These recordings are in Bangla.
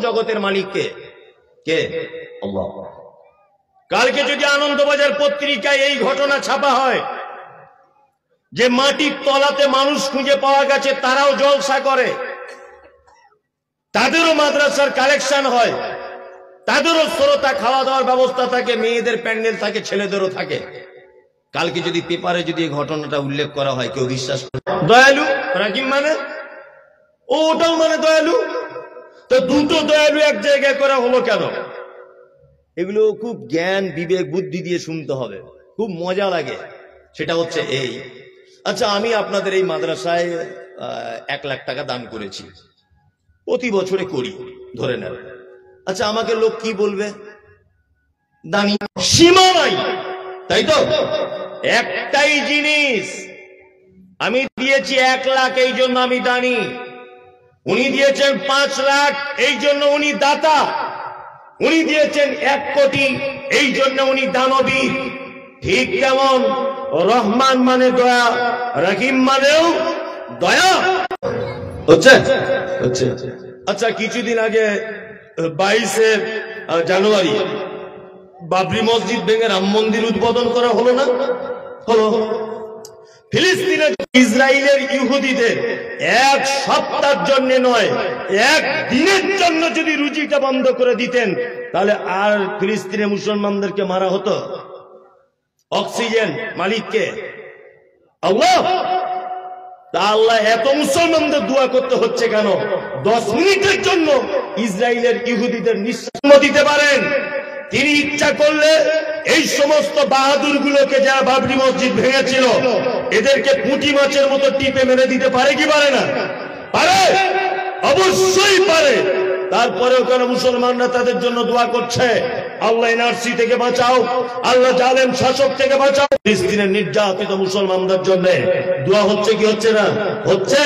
জগতের মালিক কে? কে? আল্লাহ। কালকে যদি আনন্দবাজার পত্রিকায় এই ঘটনা ছাপা হয় যে মাটির তলাতে মানুষ খুঁজে পাওয়া গেছে, তারাও জলসা করে, তাদেরও মাদ্রাসার কালেকশন হয়, তাদেরও শ্রোতা, খাওয়া দাওয়ার ব্যবস্থা থাকে, মেয়েদের প্যান্ডেল থাকে, ছেলেদেরও থাকে, কালকে যদি পেপারে যদি এই ঘটনাটা উল্লেখ করা হয়, কেউ বিশ্বাস করে? দয়ালু রাকিম মানে ওটাও মানে দয়ালু, তো দুটো দয়ালু এক জায়গায় করা হলো কেন? এগুলো খুব জ্ঞান বিবেক বুদ্ধি দিয়ে শুনতে হবে, খুব মজা লাগে। সেটা হচ্ছে এই, আচ্ছা আমি আপনাদের এই মাদ্রাসায় 1 লাখ টাকা দান করেছি, প্রতি বছরে করি ধরে নেন। আচ্ছা আমাকে লোক কি বলবে? দানি, সীমা নাই, তাই তো? একটাই জিনিস, আমি দিয়েছি 1 লাখ, এই জন্য আমি দানি। উনি দিয়েছেন 5 লাখ, এই জন্য উনি দাতা। উনি দিয়েছেন 1 কোটি, এই জন্য উনি দানবীর। ঠিক কেমন রহমান মানে দয়া, রহিম মানেও দয়া। হচ্ছে হচ্ছে। আচ্ছা কিছুদিন আগে 22শে জানুয়ারি বাবরি মসজিদ ভেঙে রাম মন্দির উদ্বোধন করা হলো না? হলো। ফিলিস্তিনে ইসরায়েলের ইহুদিদের 1 সপ্তাহের জন্য নয়, 1 দিনের জন্য যদি রুজিটা বন্ধ করে দিতেন, তাহলে আর ফিলিস্তিনে মুসলমানদেরকে মারা হতো? অক্সিজেন মালিককে? আল্লাহ। তা আল্লাহ এত মুসলমানদের দোয়া করতে হচ্ছে কেন? 10 মিনিটের জন্য ইসরায়েলের ইহুদিদের নিঃশ্বাস দিতে পারেন। তিনি ইচ্ছা করলে এই সমস্ত বাহাদুর গুলোকে, যারা বাবরি মসজিদ ভেঙেছিল, এদেরকে পুঁটি মাছের মতো টিপে মেরে দিতে পারে কি পারে না? পারে, অবশ্যই পারে। তারপরেও কেন মুসলমানরা তাদের জন্য দোয়া করছে? আল্লাহ এনআরসি থেকে বাঁচাও, আল্লাহ জালেম শাসক থেকে বাঁচাও। ফিলিস্তিনের নির্যাতিত মুসলমানদের জন্য দোয়া হচ্ছে কি হচ্ছে না? হচ্ছে।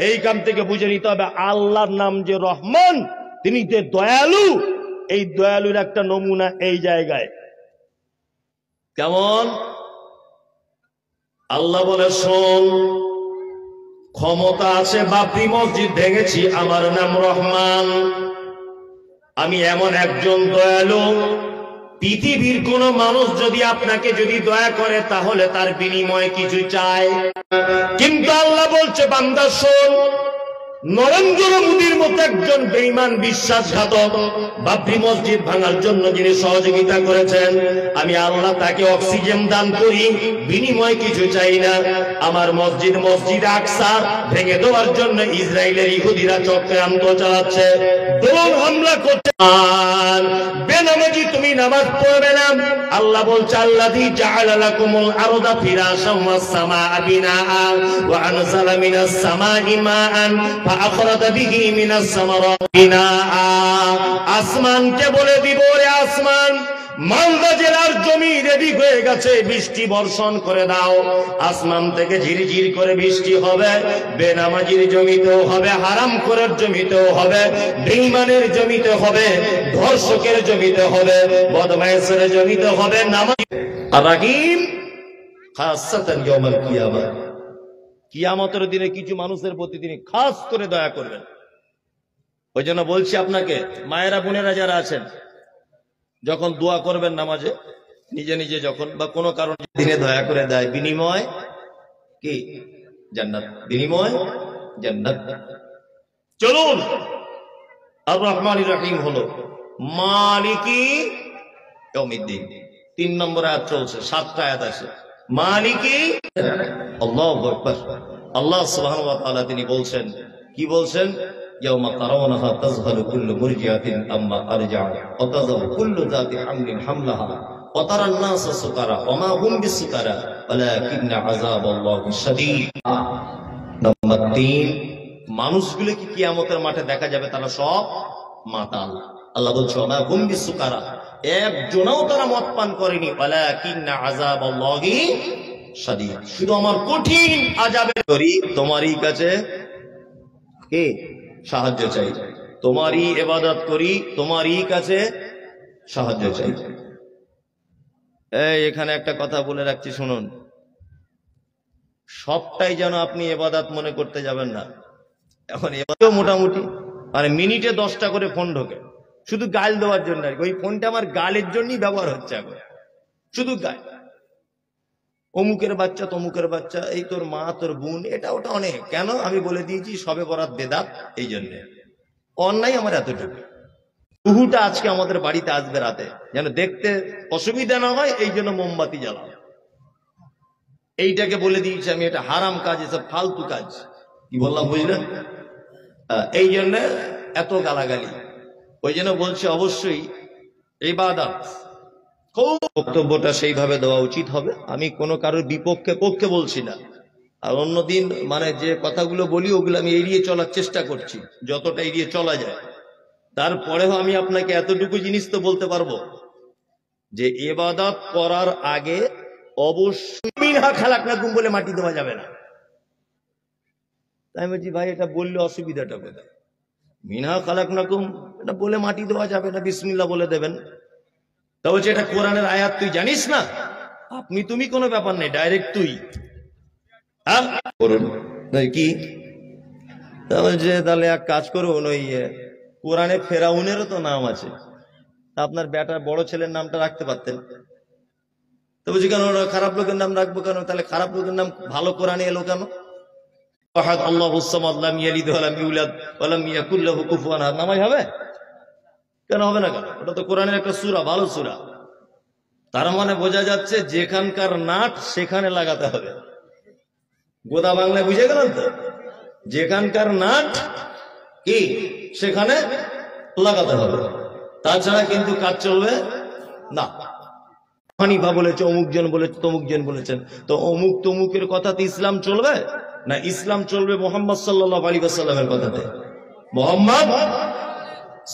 এই কাম থেকে বুঝে নিতে হবে আল্লাহর নাম যে রহমান, তিনি যে দয়ালু, এই দয়ালুর একটা নমুনা এই জায়গায়। কেমন? আল্লাহ বলে, শোন, ক্ষমতা আছে, বাবরি মসজিদ ভেঙেছি, আমার নাম রহমান, আমি এমন একজন দয়ালু, পৃথিবীর কোন মানুষ যদি আপনাকে যদি দয়া করে, তাহলে তার বিনিময়ে কিছু চায়। কিন্তু আল্লাহ বলছে, বান্দা শোন, নরেন্দ্র মোদীর মতো একজন বেঈমান বিশ্বাসঘাতক বাবরি মসজিদ ভাঙার জন্য যিনি সহযোগিতা করেছেন, আমি আল্লাহ তাকে অক্সিজেন দান করি, বিনিময়ে কিছু চাই না। আমার মসজিদ আকসা ভেঙে দেওয়ার জন্য ইসরায়েলের ইহুদিরা চক্রান্ত চালাচ্ছে, ড্রোন হামলা করছে, আর বেনামাজি তুমি নামাজ পড়বে না। আল্লাহ বলছে, আল্লাযী জাআলা লাকুমুল আরদা ফিরাশাম ওয়াস সামাআ বিনাআ ওয়া আনজালা মিনাস সামাই মাআন ফাআখরাজা বিহি মিনাস সামারাতি নাআ। আসমানকে বলে দিব, রে আসমান, মালদা জেলার জমি রেডি হয়ে গেছে, বৃষ্টি বর্ষণ করে দাও। আসমান থেকে ঝিরঝির করে বৃষ্টি হবে, বেনামাজির জমিতেও হবে, হারামখোরের জমিতেও হবে, বেঈমানের জমিতে হবে, ধর্ষকের জমিতে হবে, বদমাইশের জমিতে হবে। নামাজ আর রাহিম খাসাতান ইয়াউমাল কিয়ামা, কিয়ামতের দিনে কিছু মানুষের প্রতি তিনি খাস করে দয়া করবেন। ওই জন্য বলছি আপনাকে, মায়েরা বোনেরা যারা আছেন, যখন দোয়া করবেন নামাজে, নিজে নিজে যখন বা কোনো কারণে দিনে দয়া করে দেয়, বিনিময় কি? জান্নাত। বিনিময় জান্নাত। চলুন, আর রহমানির রহিম হলো মালিকি ইয়াউমিদ্দিন। 3 নম্বর আয়াত চলছে, 7টা আয়াত আছে। মালিকি, আল্লাহু আকবার। আল্লাহ সুবহানাহু ওয়া তাআলা তিনি বলছেন, কি বলছেন? ইয়াউমা তারাউনাহা তাযহালু কুল্লু মুরজিআতিন আম্মা আরজাআত ওয়া তাযহালু কুল্লু যাতি হামলিন হামলাহা ওয়া তারান নাসা সুকারা ওয়া মা হুম বিসুকারা ওয়ালাকিন্না আযাবাল্লাহি শাদীদ। নাম্বার 3, মানুষগুলো কি কিয়ামতের মাঠে দেখা যাবে তারা সব মাতাল। আল্লাহ বলছে, ওয়া মা হুম বিসুকারা, একজনও তারা মদ পান করেনি, ওয়ালাকিন্না আযাবাল্লাহি শাদীদ, শুধু আমার কঠিন আযাবের করি। তোমারই কাছে কে সাহায্য চাই, তোমারই ইবাদত করি, তোমারই কাছে সাহায্য চাই। এখানে একটা কথা বলে রাখছি, শুনুন, সবটাই যেন আপনি ইবাদত মনে করতে যাবেন না। এখন এবারও মোটামুটি আর মিনিটে 10টা করে ফোন ঢোকে, শুধু গাল দেওয়ার জন্য আর কি। ওই ফোনটা আমার গালের জন্যই ব্যবহার হচ্ছে এখন, শুধু গাল। অমুকের বাচ্চা তমুকের বাচ্চা, এই তোর মা তোর বোন, এটা ওটা অনেক। কেন? আমি বলে দিয়েছি সবে বরাত বেদাত, এই জন্য। অন্যায় আমার এতটুকু। উহুটা আজকে আমাদের বাড়িতে আসবে রাতে, যেন দেখতে অসুবিধা না হয়, এই জন্য মোমবাতি জ্বালাও। এইটাকে বলে দিয়েছি আমি, এটা হারাম কাজ, এসব ফালতু কাজ। কি বললাম বুঝলেন? এই জন্য এত গালাগালি। ওই জন্য বলছি অবশ্যই ইবাদত, বক্তব্যটা সেইভাবে দেওয়া উচিত হবে। আমি কোনো কারোর বিপক্ষে পক্ষে বলছি না। আর অন্যদিন মানে যে কথাগুলো বলি ওগুলো আমি এড়িয়ে চলার চেষ্টা করছি, যতটা এড়িয়ে চলা যায়। তারপরেও আমি আপনাকে এতটুকু জিনিস তো বলতে পারবো যে ইবাদত করার আগে অবশ্যই মিনহা খালাকনাকুম বলে মাটি দেওয়া যাবে না। তাই বলছি ভাই এটা বললে অসুবিধাটা কোথায়? মিনহা খালাকনাকুম এটা বলে মাটি দেওয়া যাবে না, বিসমিল্লাহ বলে দেবেন। তা বলছে এটা কোরআনের আয়াত, তুই জানিস না? আপনি তুমি কোনো ব্যাপার নেই, ডাইরেক্ট তুই। হ্যাঁ করুন কি? তাহলে এক কাজ করুন, ওই কোরআনে ফেরাউনেরও তো নাম আছে, আপনার বেটার বড় ছেলের নামটা রাখতে পারতেন। তো বলছি কেন খারাপ লোকের নাম রাখবো কেন? তাহলে খারাপ লোকের নাম ভালো কোরআনে এলো কেন? নামাজ হবে কেন? হবে না কেন? ওটা তো কোরআনের একটা সূরা, ভালো সূরা। তার মানে বোঝা যাচ্ছে যেখানকার নাট সেখানে লাগাতে হবে। গোদা বাংলায় বুঝে গেলেন তো? যেখানকার নাট কি সেখানে লাগাতে হবে, তাছাড়া কিন্তু কাজ চলবে না। হানিফা বলেছে, অমুক জন বলেছে, তমুক জন বলেছেন, তো অমুক তমুকের কথাতে ইসলাম চলবে না? ইসলাম চলবে মুহাম্মদ সাল্লাল্লাহু আলাইহি ওয়াসাল্লামের কথাতে, মুহাম্মদ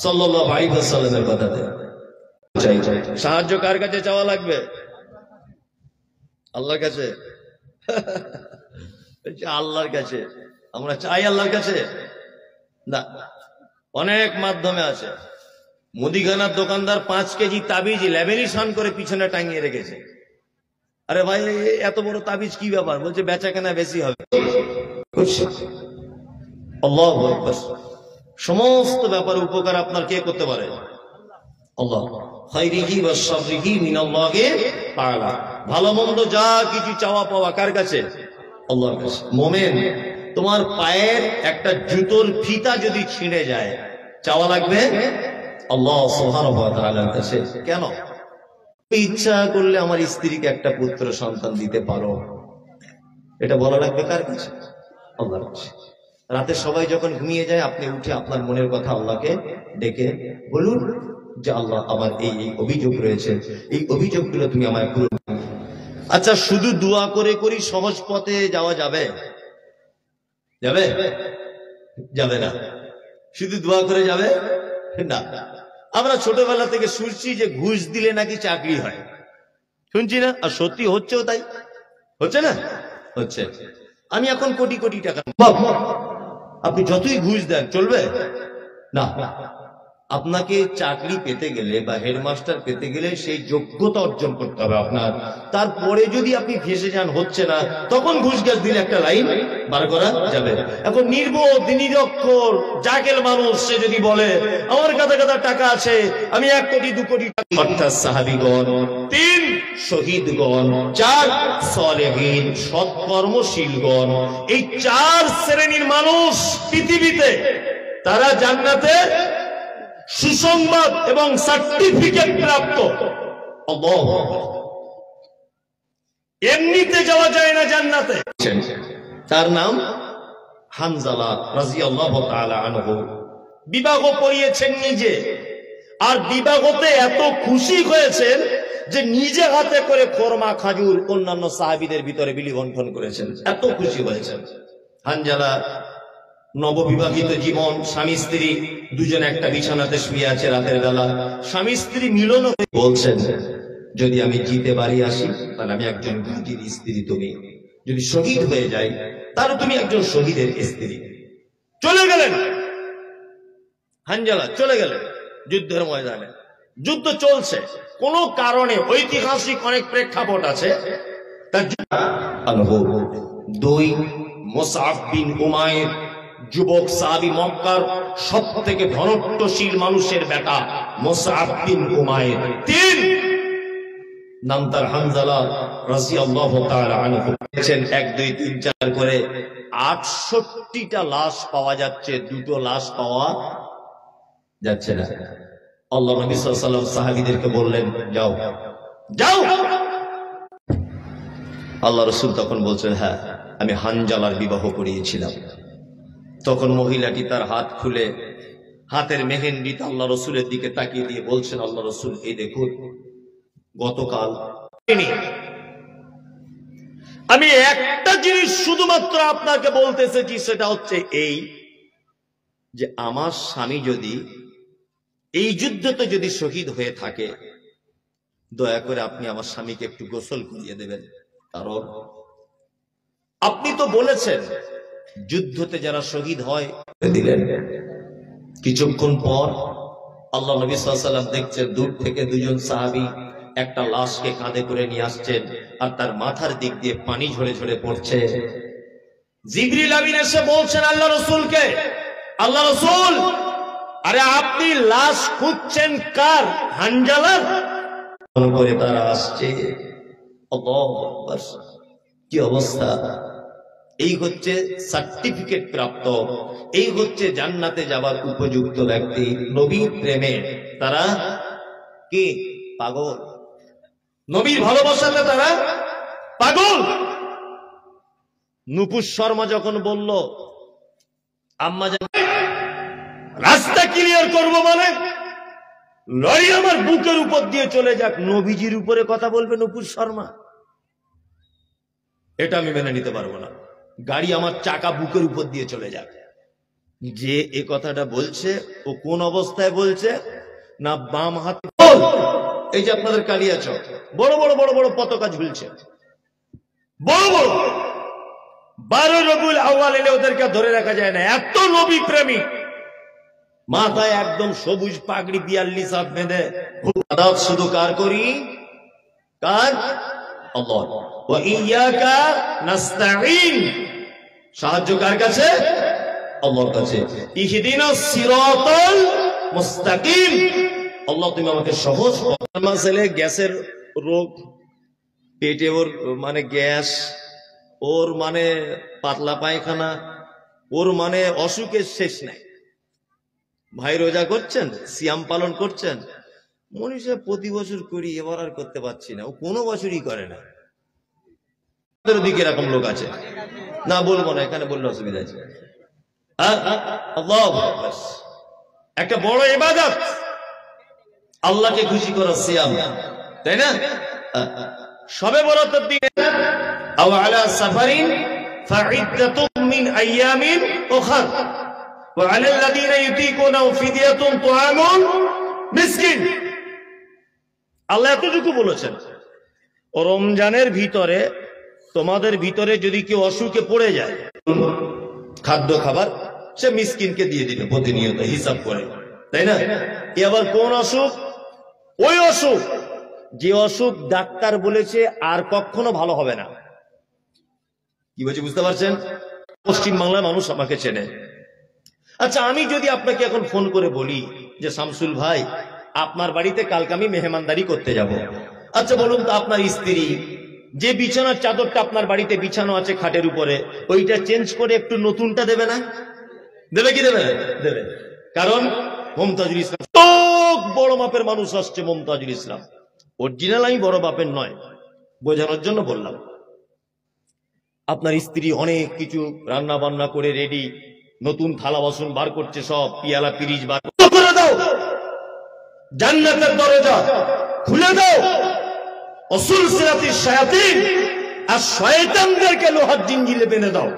সাল্লাল্লাহু আলাইহি ওয়াসাল্লামের কথাতে। সাহায্য কার কাছে চাওয়া লাগবে? আল্লাহর কাছে। আল্লাহর কাছে আমরা চাই, আল্লাহর কাছে না। অনেক মাধ্যমে আছে। মুদিখানার দোকানদার 5 কেজি তাবিজ ল্যামিনেশন করে পিছনে টাঙিয়ে রেখেছে। আরে ভাই এত বড় তাবিজ কি ব্যাপার? বলছে বেচা কেনা বেশি হবে। আল্লাহু আকবার। সমস্ত ব্যাপার উপকার আপনার কে করতে পারে? আল্লাহ। খায়রিহি ওয়া শাররিহি মিনাল্লাহি তাআলা। ভালো মন্দ যা কিছু চাওয়া পাওয়া কার কাছে? আল্লাহর কাছে। মুমিন, তোমার পায়ের একটা জুতোর ফিতা যদি ছিঁড়ে যায়, চাওয়া লাগবে আল্লাহ সুবহানাহু ওয়া তাআলার কাছে। কেন? ইচ্ছা করলে আমার স্ত্রীকে একটা পুত্র সন্তান দিতে পারো, এটা বলা লাগবে কার কাছে? আল্লাহর কাছে। রাতে সবাই যখন ঘুমিয়ে যায়, আপনি উঠে আপনার মনের কথা আল্লাহকে ডেকে বলুন যে আল্লাহ আমার এই অভিযোগ রয়েছে, এই অভিযোগগুলো তুমি আমায় পূরণ। আচ্ছা, শুধু দোয়া করে করি সহজ পথে যাওয়া যাবে? যাবে? যাবে না। শুধু দোয়া করে যাবে না। আমরা ছোটবেলা থেকে শুনছি যে ঘুষ দিলে নাকি চাকরি হয়, শুনছি না? আর সত্যি হচ্ছেও তাই, হচ্ছে না? হচ্ছে। আমি এখন কোটি কোটি টাকা, আপনি যতই ঘুষ দেন চলবে না। আপনাকে চাকরি পেতে গেলে বা হেডমাস্টার পেতে গেলে সেই যোগ্যতা অর্জন করতে হবে আপনার। তারপরে যদি আপনি ফেসে যান, হচ্ছে না, তখন ঘুষ গ্যাস দিলে একটা লাইন বার করা যাবে। এখন নির্বোধ নিরক্ষর জাকেল মানুষ সে যদি বলে আমার কাছে টাকা আছে, আমি 1 কোটি 2 কোটি টাকা, অর্থাৎ সাহাবীগণ, 3 শহীদগণ, 4 সালেহীন সৎকর্মশীলগণ, এই 4 শ্রেণীর মানুষ পৃথিবীতে, তারা জান্নাতে সুসংবাদ এবং সার্টিফিকেট প্রাপ্ত। এমনিতে যাওয়া যায় না জান্নাতে। তার নাম হানজালা রাদিয়াল্লাহু তাআলা আনহু। বিবাহ করিয়েছেন নিজে, আর বিবাহতে এত খুশি হয়েছেন যে নিজে হাতে করে খোরমা খাজুর অন্যান্য সাহাবীদের ভিতরে বিলি বন্টন করেছেন, এত খুশি হয়েছেন। হানজালা নববিবাহিত জীবন, স্বামী স্ত্রী দুজন একটা বিছানাতে শুয়ে আছে রাতের বেলা, স্বামী স্ত্রী মিলন বলছেন যদি আমি জিতে বাড়ি আসি তাহলে আমি একজন ঘাঁটির স্ত্রী, তুমি যদি শহীদ হয়ে যাই তাহলে তুমি একজন শহীদের স্ত্রী। চলে গেলেন হানজালা, চলে গেলেন যুদ্ধের ময়দানে। যুদ্ধ চলছে, কোন কারণে ঐতিহাসিক অনেক প্রেক্ষাপট আছে। তার 2 মুসআব বিন উমাইর, যুবক সাহাবী, মক্কার সব থেকে ধনত্বশীল মানুষের বেটা মুসআব বিন উমাইর। 3 নাম তার হানজালা রাদিয়াল্লাহু তাআলা আনহু। 1 2 3 4 করে 68টা লাশ পাওয়া যাচ্ছে, 2টো লাশ পাওয়া যাচ্ছে না। আল্লাহ নবী সাল্লাল্লাহু আলাইহি ওয়াসাল্লাম সাহাবীদেরকে বললেন, যাও যাও। আল্লাহ রাসূল তখন বলছেন, হ্যাঁ আমি হানজালার বিবাহ করিয়েছিলাম। তখন মহিলাটি তার হাত খুলে হাতের মেহেন্দিতে আল্লাহ রসুলের দিকে তাকিয়ে দিয়ে বলছেন, আল্লাহ রসুল এই দেখুন, গতকাল আমি একটা জিনিস শুধুমাত্র আপনাকে বলতে এসেছি, সেটা হচ্ছে এই যে আমার স্বামী যদি এই যুদ্ধতে যদি শহীদ হয়ে থাকে, দয়া করে আপনি আমার স্বামীকে একটু গোসল করিয়ে দেবেন। কারণ আপনি তো বলেছেন যুদ্ধতে যারা শহীদ হয় দিলেন। কিছুক্ষণ পর আল্লাহ নবী সাল্লাল্লাহু আলাইহি ওয়াসাল্লাম দেখছেন দূর থেকে 2জন সাহাবী একটা লাশকে কাঁধে করে নিয়ে আসছেন, আর তার মাথার দিক দিয়ে পানি ঝরে ঝরে পড়ছে। জিবরিল আমিন এসে বলছেন আল্লাহ রাসূলকে, আল্লাহ রাসূল, আরে আপনি লাশ খুঁজছেন কার? হানজালার। করে তারা আসছে। আল্লাহু আকবার, কি অবস্থা! এই হচ্ছে সার্টিফিকেট প্রাপ্ত, এই হচ্ছে জান্নাতে যাবার উপযুক্ত ব্যক্তি। নবীর প্রেমে তারা কি পাগল, নবীর ভালোবাসাতে তারা পাগল। নুপুর শর্মা যখন বলল, আম্মা জান রাস্তা ক্লিয়ার করব মানে লরি আমার বুকের উপর দিয়ে চলে যাক, নবীজির উপরে কথা বলবে নুপুর শর্মা? এটা আমি মেনে নিতে পারবো না। গাড়ি আমার চাকা বুকের উপর দিয়ে চলে যাক। যে এ কথাটা বলছে ও কোন অবস্থায় বলছে? না বাম হাতে এই যে আপনাদের কালিয়াচক বড় বড় বড় বড় পতাকা ঝুলছে, বড় বড় 12 রবিউল আউয়াল এলে ওদেরকে ধরে রাখা যায় না, এত নবী প্রেমী। মাথায় একদম সবুজ পাগড়ি 42 হাত বেঁধে। আদাব শুধু কার করি? কার? আল্লাহ। ওয়া ইয়াকা নাস্তাঈন, সাহায্য কার কাছে? আল্লাহর কাছে। ইহদিনাস সিরাতাল মুস্তাকিম, আল্লাহ তুমি আমাকে সহজ মাসেলে গ্যাসের রোগ, পেটে ওর মানে গ্যাস, ওর মানে পাতলা পায়খানা, ওর মানে অসুখের শেষ নাই। ভাই রোজা করছেন, সিয়াম পালন করছেন, মনীষা প্রতি বছর করি, এবার আর করতে পারছি না। ও কোনো বছরই করে না। দিকে এরকম লোক আছে না, বলবো না, এখানে বললে অসুবিধা আছে। একটা বড় ইবাদত, আল্লাহকে খুশি করা সিয়াম, তাই না? সবে বরাতের দিনে আও আলা সাফারিন ফাইদ্দাতুম মিন আইয়ামিন উখর ওয়া আলাল লাযিনা ইউতিকুনাহু ফিদিয়াতুন তুআমুন মিসকিন। আল্লাহ এতটুকু বলেছেন, রমজানের ভিতরে তোমাদের ভিতরে যদি কেউ অসুখে পড়ে যায়, খাদ্য খাবার সে মিসকিনকে দিয়ে দিল প্রতিনিয়ত হিসাব করে, তাই না? এ আবার কোন অসুখ? ওই অসুখ যে অসুখ ডাক্তার বলেছে আর কখনো ভালো হবে না। কি বলছি বুঝতে পারছেন? পশ্চিম বাংলার মানুষ আমাকে চেনে। আচ্ছা, আমি যদি আপনাকে এখন ফোন করে বলি যে শামসুল ভাই আপনার বাড়িতে কালকে আমি মেহমানদারি করতে যাব, আচ্ছা বলুন তো আপনার স্ত্রী যে বিছানার চাদরটা আপনার বাড়িতে বিছানো আছে খাটের উপরে, ওইটা চেঞ্জ করে একটু নতুনটা দেবে না? দেবে কি দেবে? দেবে। কারণ মমতাজুল ইসলাম বড় মাপের মানুষ আসছে, মমতাজুল ইসলাম অরিজিনাল, আমি বড় মাপের নয়, বোঝানোর জন্য বললাম। আপনার স্ত্রী অনেক কিছু রান্না বান্না করে রেডি, নতুন থালা বাসন বার করছে, সব পিয়ালা পিরিচ বার করে দাও, জান্নাতের দরজা খুলে দাও, অসুল সিরাতির শায়াতিন আর শয়তানদেরকে লোহার জিঞ্জিরে বেঁধে দাও।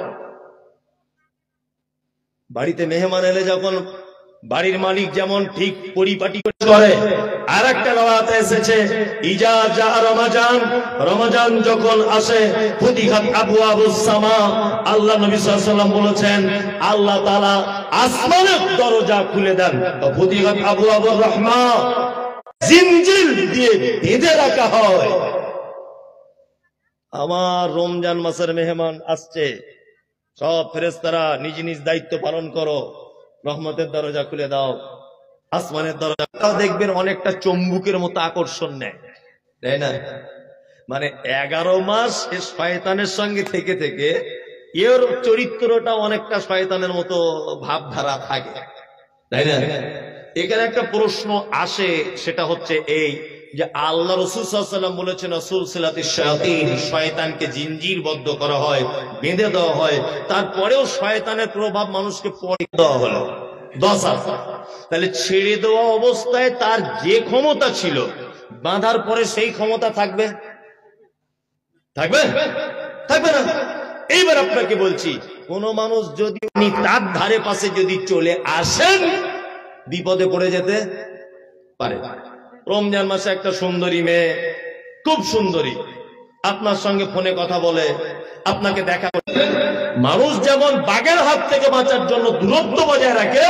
বাড়িতে মেহমান এলে যখন বাড়ির মালিক যেমন ঠিক পরিপাটি করে, আর একটা রাওয়াতে এসেছে ইজা জা রমাজান, রমজান যখন আসে ফুতিহাত আবওয়াবুস সামা, আল্লাহ নবী সাল্লাল্লাহু আলাইহি ওয়াসাল্লাম বলেছেন আল্লাহ তাআলা আসমানের দরজা খুলে দেন, ফুতিহাত আবওয়াবুর রাহমা, জিনজিল দিয়ে বেঁধে রাখা হয়। আমার রমজান মাসের মেহমান আসছে, সব ফেরেশতারা নিজ নিজ দায়িত্ব পালন করো, রহমতের দরজা খুলে দাও, আসমানের দরজাটাও দেখবেন অনেকটা চম্বুকের মতো আকর্ষণ নেয়, তাই না? মানে 11 মাস এ শয়তানের সঙ্গে থেকে থেকে এর চরিত্রটা অনেকটা শয়তানের মতো ভাবধারা থাকে, তাই না? এখানে একটা প্রশ্ন আসে, সেটা হচ্ছে এই যে আল্লাহ রাসূল সাল্লাল্লাহু আলাইহি ওয়াসাল্লাম বলেছেন সুলসিলাতিশ শায়াতিন, শয়তানকে জিনজিরবদ্ধ করা হয়, বেঁধে দেওয়া হয়, তারপরেও শয়তানের প্রভাব মানুষকে পড়ে দেওয়া হলো 10 তাহলে ছেড়ে দেওয়া অবস্থায় তার যে ক্ষমতা ছিল, বাঁধার পরে সেই ক্ষমতা থাকবে? থাকবে? থাকবে না। এইবার আপনাকে বলছি, কোন মানুষ যদি তার ধারে পাশে যদি চলে আসেন, বিপদে পড়ে যেতে পারে। রমজান মাসে একটা সুন্দরী মেয়ে, খুব সুন্দরী, আপনার সঙ্গে ফোনে কথা বলে, আপনাকে দেখা, মানুষ যেমন বাঘের হাত থেকে বাঁচার জন্য দূরত্ব বজায় রাখে,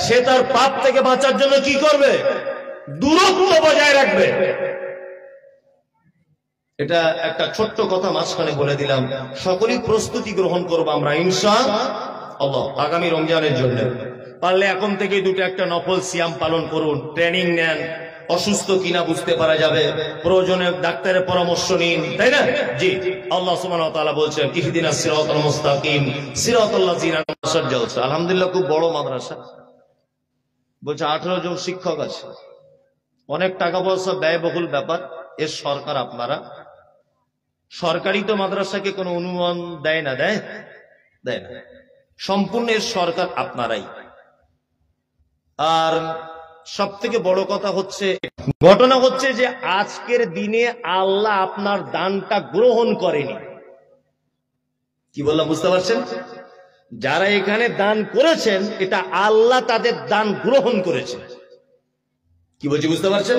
সে তার পাপ থেকে বাঁচার জন্য কি করবে? দূরত্ব বজায় রাখবে। এটা একটা ছোট্ট কথা মাঝখানে বলে দিলাম। সকলেই প্রস্তুতি গ্রহণ করবো আমরা ইনশাআল্লাহ আগামী রমজানের জন্য। পারলে এখন থেকে দুটো একটা নফল সিয়াম পালন করুন, ট্রেনিং নেন, অসুস্থ কিনা বুঝতে পারা যাবে, প্রয়োজনে ডাক্তারের পরামর্শ নিন, তাই না? জি, আল্লাহ সুবহানাহু ওয়া তাআলা বলছেন ইহদিনাস সিরাতাল মুস্তাকিম সিরাতাল লাযিনা আনআমতা আলাইহিম। আলহামদুলিল্লাহ, খুব বড় মাদ্রাসা, বলছে 18 জন শিক্ষক আছে, অনেক টাকা পয়সা ব্যয়বহুল ব্যাপার। এর সরকার আপনারা, সরকারি তো মাদ্রাসাকে কোনো অনুমান দেয় না, দেয় দেয় না, সম্পূর্ণ এর সরকার আপনারাই। আর সব থেকে বড় কথা হচ্ছে, ঘটনা হচ্ছে যে আজকের দিনে আল্লাহ আপনার দানটা গ্রহণ করেনি। কি বললাম বুঝতে পারছেন? যারা এখানে দান করেছেন, এটা আল্লাহ তাদের দান গ্রহণ করেছে। কি বলছি বুঝতে পারছেন?